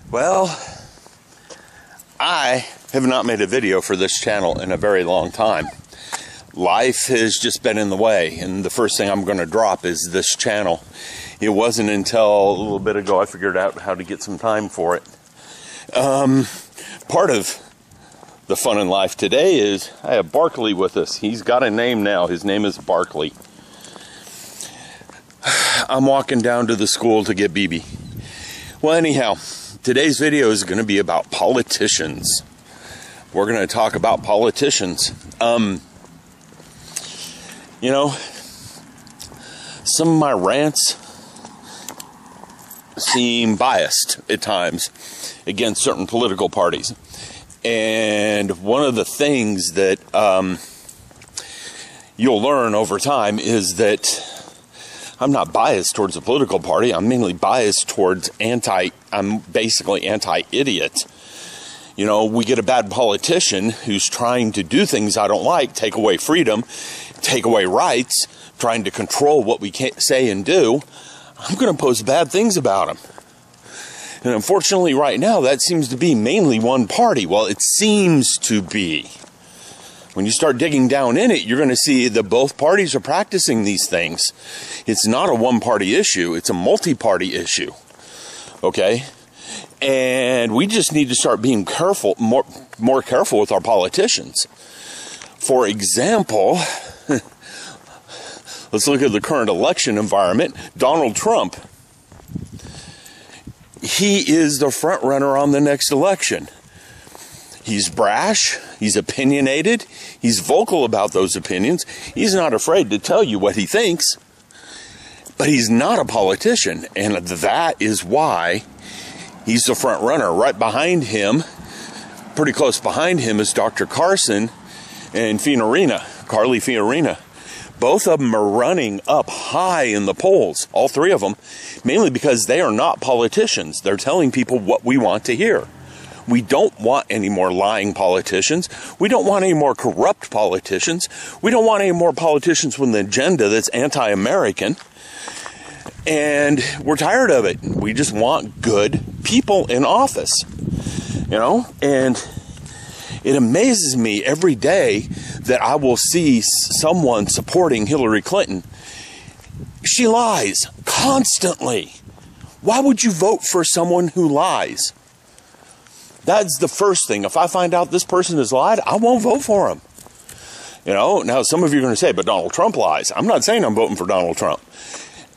Well, I have not made a video for this channel in a very long time. Life has just been in the way, and the first thing I'm going to drop is this channel. It wasn't until a little bit ago I figured out how to get some time for it. Part of the fun in life today is I have Barkley with us. He's got a name now. His name is Barkley. I'm walking down to the school to get BB. Well, anyhow, today's video is going to be about politicians. We're going to talk about politicians. You know, some of my rants seem biased at times against certain political parties. And one of the things that you'll learn over time is that I'm not biased towards a political party. I'm mainly biased towards I'm basically anti-idiot. You know, we get a bad politician who's trying to do things I don't like, take away freedom, take away rights, trying to control what we can't say and do. I'm going to post bad things about him. And unfortunately, right now, that seems to be mainly one party. Well, it seems to be. When you start digging down in it, you're going to see that both parties are practicing these things. It's not a one-party issue. It's a multi-party issue. Okay? And we just need to start being careful, more careful with our politicians. For example, let's look at the current election environment. Donald Trump. He is the front runner on the next election. He's brash, he's opinionated, he's vocal about those opinions. He's not afraid to tell you what he thinks, but he's not a politician, and that is why he's the front runner. Right behind him, pretty close behind him, is Dr. Carson and Carly Fiorina. Both of them are running up high in the polls, all three of them, mainly because they are not politicians. They're telling people what we want to hear. We don't want any more lying politicians. We don't want any more corrupt politicians. We don't want any more politicians with an agenda that's anti-American. And we're tired of it. We just want good people in office. You know? And it amazes me every day that I will see someone supporting Hillary Clinton. She lies constantly. Why would you vote for someone who lies? That's the first thing. If I find out this person has lied, I won't vote for him. You know, now some of you are going to say, but Donald Trump lies. I'm not saying I'm voting for Donald Trump.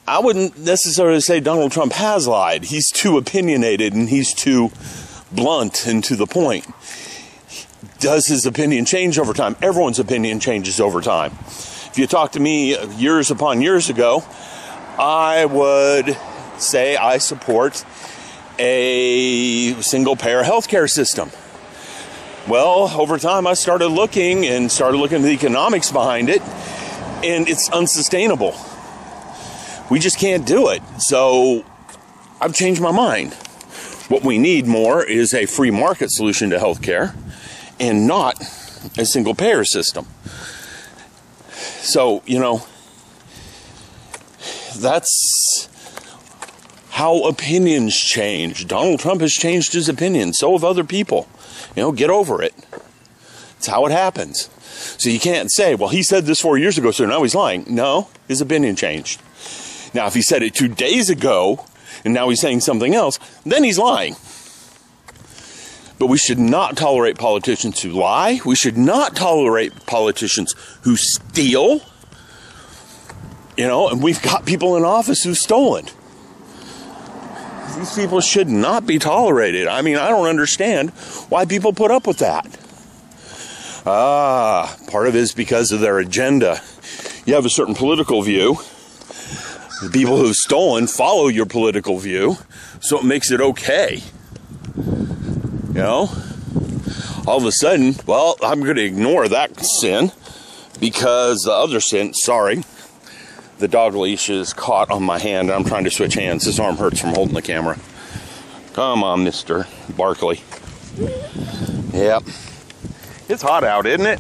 I wouldn't necessarily say Donald Trump has lied. He's too opinionated and he's too blunt and to the point. Does his opinion change over time? Everyone's opinion changes over time. If you talk to me years upon years ago, I would say I support a single-payer healthcare system. Well, over time, I started looking at the economics behind it, and it's unsustainable. We just can't do it. So I've changed my mind. What we need more is a free market solution to healthcare and not a single-payer system. So, you know, that's how opinions change. Donald Trump has changed his opinion. So have other people. You know, get over it. It's how it happens. So you can't say, well, he said this 4 years ago, so now he's lying. No, his opinion changed. Now, if he said it 2 days ago, and now he's saying something else, then he's lying. But we should not tolerate politicians who lie. We should not tolerate politicians who steal. You know, and we've got people in office who've stolen. These people should not be tolerated. I mean, I don't understand why people put up with that. Part of it is because of their agenda. You have a certain political view. The people who've stolen follow your political view, so it makes it okay. You know? All of a sudden, well, I'm going to ignore that sin because the other sin, sorry, the dog leash is caught on my hand. I'm trying to switch hands. His arm hurts from holding the camera. Come on, Mr. Barkley. Yep. It's hot out, isn't it?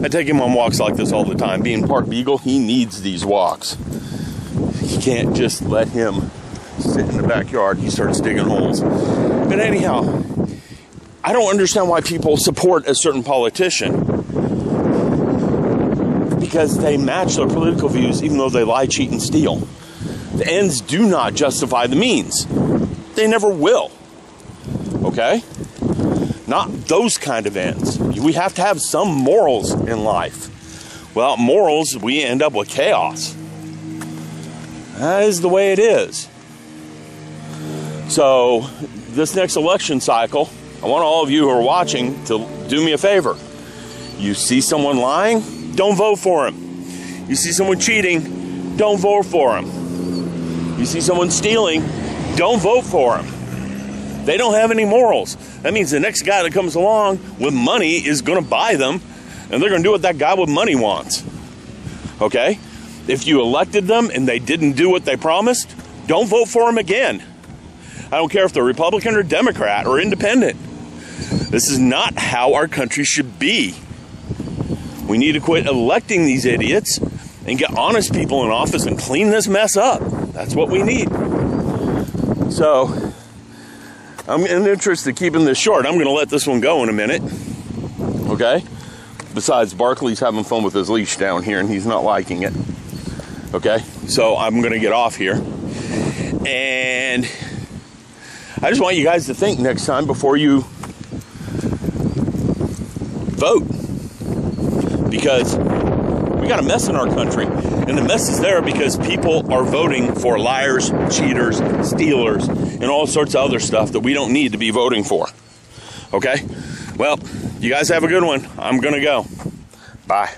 I take him on walks like this all the time. Being Park Beagle, he needs these walks. You can't just let him sit in the backyard. He starts digging holes. But anyhow, I don't understand why people support a certain politician, because they match their political views even though they lie, cheat, and steal. The ends do not justify the means. They never will. Okay? Not those kind of ends. We have to have some morals in life. Without morals, we end up with chaos. That is the way it is. So, this next election cycle, I want all of you who are watching to do me a favor. You see someone lying, don't vote for him. You see someone cheating, don't vote for him. You see someone stealing, don't vote for him. They don't have any morals. That means the next guy that comes along with money is going to buy them, and they're going to do what that guy with money wants. Okay? If you elected them and they didn't do what they promised, don't vote for them again. I don't care if they're Republican or Democrat or independent. This is not how our country should be. We need to quit electing these idiots and get honest people in office and clean this mess up. That's what we need. So, I'm in interest in keeping this short. I'm going to let this one go in a minute. Okay? Besides, Barkley's having fun with his leash down here, and he's not liking it. Okay? So, I'm going to get off here. And I just want you guys to think next time before you vote. Because we got a mess in our country. And the mess is there because people are voting for liars, cheaters, stealers, and all sorts of other stuff that we don't need to be voting for. Okay? Well, you guys have a good one. I'm going to go. Bye.